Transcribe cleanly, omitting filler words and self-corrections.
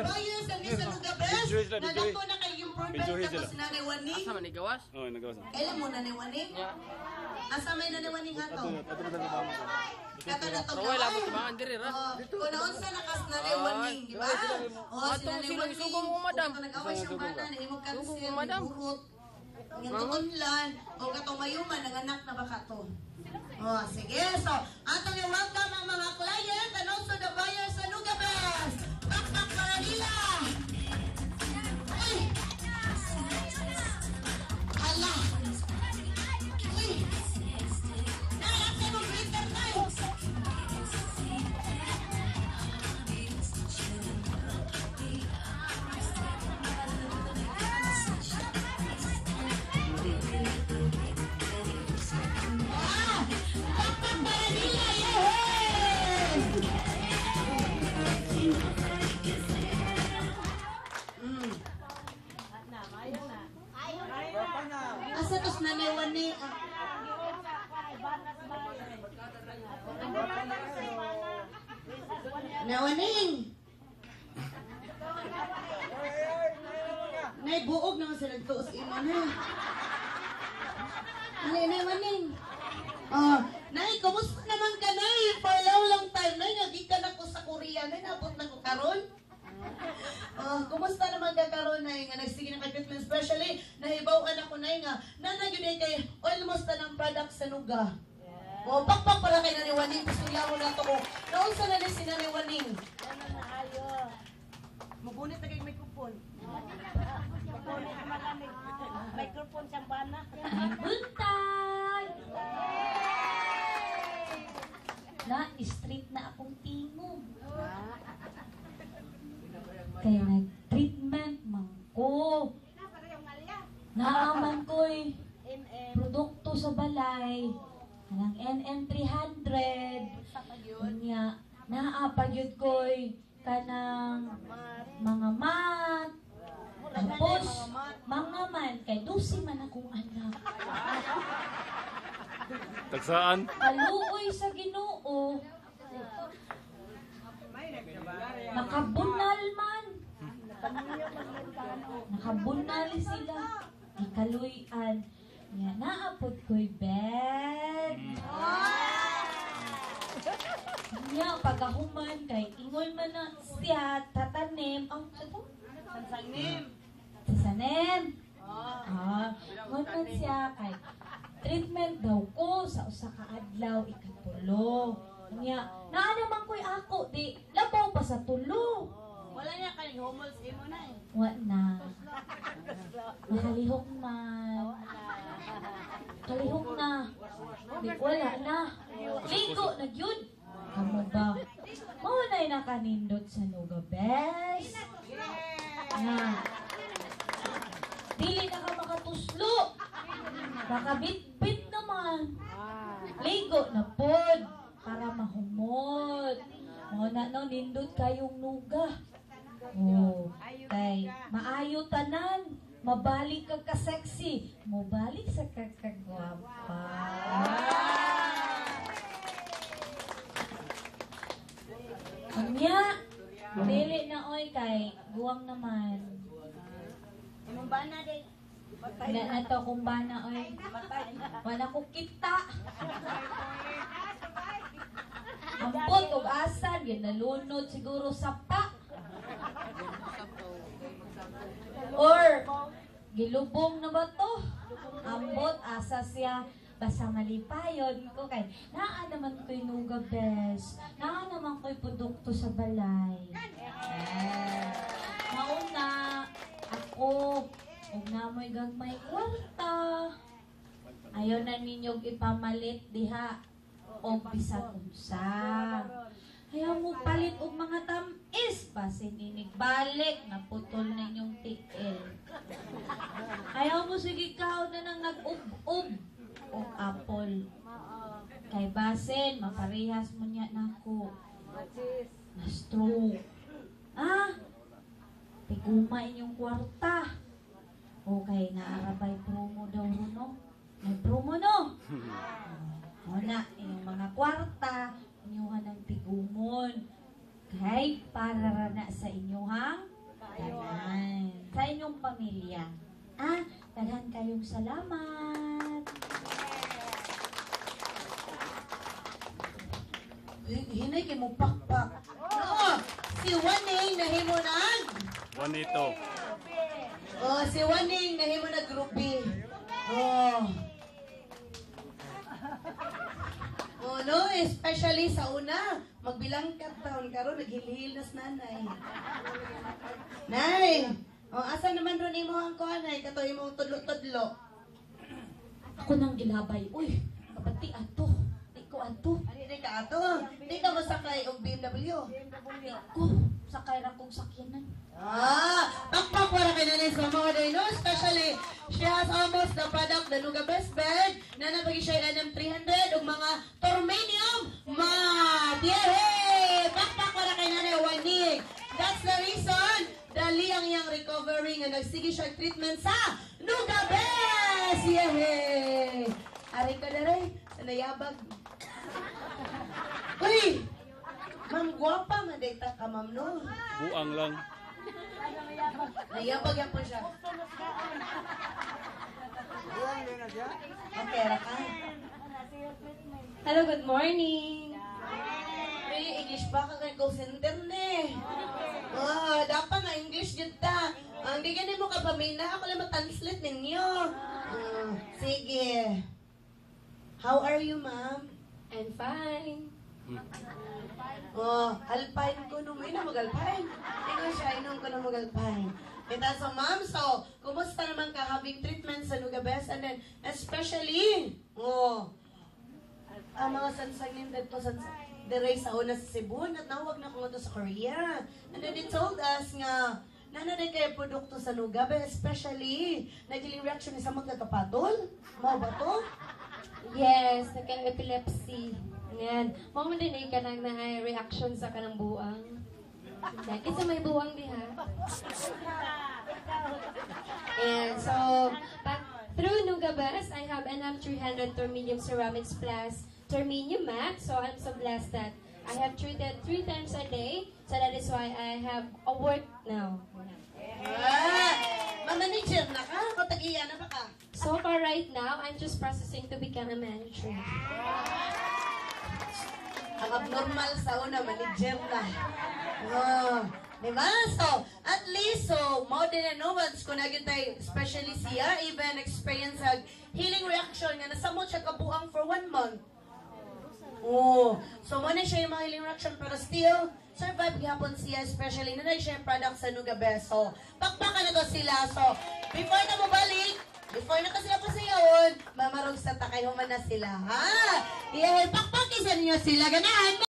the buyers and Miss Aluga Best. Nagako na kayo improvement kato si Nanay Waning. Asa man igawas? Oo, nagawas. Alam mo Nanay Waning? Asa may Nanay Waning ato? Kato na to. Pero wala mo tibangan diri ra. Kung naunsa nakas Nanay Waning, di ba? Si Nanay Waning. Sugong mo madam. Nag-away siyang bana, nahimog kansil, burot. Ang tutunlan, o katong mayuman, nanganak na baka to. Sige. So, atong i-welcome ang mga client and also the buyers sa Aluga Best. Bakbak para nila. Uy! Hala! Uy! Nalapit mo glitter tayo! Asa tos Nanay Waning? Nanay Waning! Nay, buog naman sila nagtuos imo na. Nanay Waning! Nay, kumusta naman ka, Nay? For a long time, Nay, nagikan ako sa Korea. Nay, nabot na ko karon. Kumusta naman ka karon, Nay? Nga nagsige na kay treatment, especially nahibawan ako, Nay, nga nanay yun kay almost na ng product sa nuga. Pakpak pala kay Nanay Waning. Gusto niya mo na ito ko. Naunsa na rin si Nanay Waning. Mabunit na kay microphone. Mabunit na malamig. Microphone siyang bana. Buntay! Na-street na akong tingog. Kaya nag-treatment man ko. Naaman ko'y produkto sa balay. Kanang NM300. Kanya, naapagyod ko'y kanang mga mat. Tapos, mga man, kay dusi man akong anak. Tagsaan? Kaluoy sa Ginoo. Nakabunal man. Nakabunal sila. Ikaluyan. Naapod ko'y bed. Nya, pagahuman kay ingol man na siya, tatanim. Sansanim. Sasanim. Ngunman siya kay treatment daw ko sa usa ka adlaw ikatulo. Nya, naa naman ko'y ako, di labaw pa sa tulo. Wala niya kay homos imo na eh. Wa na. Nakalihok man. Kalihok na. Di wala na. Ligo na yun. Kamu ba? Maunay na kanindot sa Aluga Best. Na. Dili na ka makatuslo. Nakabit-bit naman. Ligo na pod. Para mahumot. Mauna no, nindot kayong nuga. Kay maayo tanan. Mabalik ka ka-sexy. Mabalik sa kakagwapa. Kanya, dili na oy kay guwang naman. Imong bana din. Wala na to kung bana oy. Wala ko kita. Ampot og asan, yun nalunod siguro sa pa. Or, gilubong na ba to? Ambot, asa siya. Basta malipayon ko kay naa naman ko'y Aluga Best. Naa naman ko'y produkto sa balay. Mauna, ako, huwag na mo'y gagmay kwarta. Ayaw na ninyong ipamalit diha. O bisag unsa. Ayaw mo palit og mga tamis. Basin balik, naputol na inyong tiil. Ayaw mo sige kao na nang nag-ub-ub. O apple. Kay basin, maparehas mo niya nako. Na-stroke. Tiguma inyong kwarta. Okay, naarabay promo daw no? May promo no? Una, inyong mga kwarta, inyong ng tigumon. Kay para na sa inyong tanan, sa inyong pamilya. Daghan kayong salamat. Hinay kay mo pakpak. Oo, si Waning nahimunan. Juanito. Oh, si Waning nahimo na group B. Oh. Oh, no, especially sa una, magbilang ka taon karon naghilhil nas nanay. Nay, oh, asa naman ron imo ang kuanay kato imong tudlo-tudlo. Ako nang gilabay. Uy, kapati ato. Di ko ato. Di ka ato, di ka masakay og BMW. Ko, sakay ra kong sakyanan. Pakpak wala kay nanay sa mga day, no? Especially, she has almost the product, the Nuga Best Bed, na napagi siya NM300, ug mga Tormanium Mat! Yay! Pakpak wala kay nanay Waning. That's the reason, dali ang iyang recovery nga nagsige siya treatment sa Nuga Best! Yay! Ari ka na rin, nayabag. Uy! Ma'am, gwapa nga data ka, ma'am, no? Buang lang. Nayabag yan po siya. Okay, raka. Hello, good morning. Uy, English ba ka kay call center ne? Dapat nga English dyan ta. Ang di ganun mo ka pamina, ako lang matranslate ninyo. Sige. How are you, ma'am? I'm fine. Alpine ko nung may na mag-alpine. Ikaw siya, inong ko na mag-alpine. Kita so, ma'am, so, kumusta naman ka having treatment sa Nuga Best? And then, especially, ang mga sansangin dito sa Diray sa una sa Cebu, natawag na ko ito sa Korea. And then, they told us nga, nanaday kayo produkto sa Nuga Best, especially, nagiling reaction ni sa magkakapatol. Mau ba to? Yes, nagka-epilepsy. Yan. Mga din ka nang na-reaction sa kanang buwang. Kasi may buwang diha. And so, but through Nuga Best, I have NM300 Terminium Ceramics Plus Terminium Mat. So I'm so blessed that I have treated 3 times a day. So that is why I have a work now. Manager na ka? O tagiya na ba ka? So far right now, I'm just processing to become a manager. Ang abnormal sa una, manager na. Diba? So, at least, so, more than no ones, kung naging tayo, especially siya, even experience healing reaction nga nasamot siya kabuang for 1 month. So, muna siya yung mga healing reaction, pero still, survive gihapon siya, especially na siya yung product sa Nuga Best. So, pakpakan na to sila. So, before na mo balik, before na ka sila pasayawon, mamarog sa takay human na sila, ha? Yeah, pakpakisan niyo sila, ganahan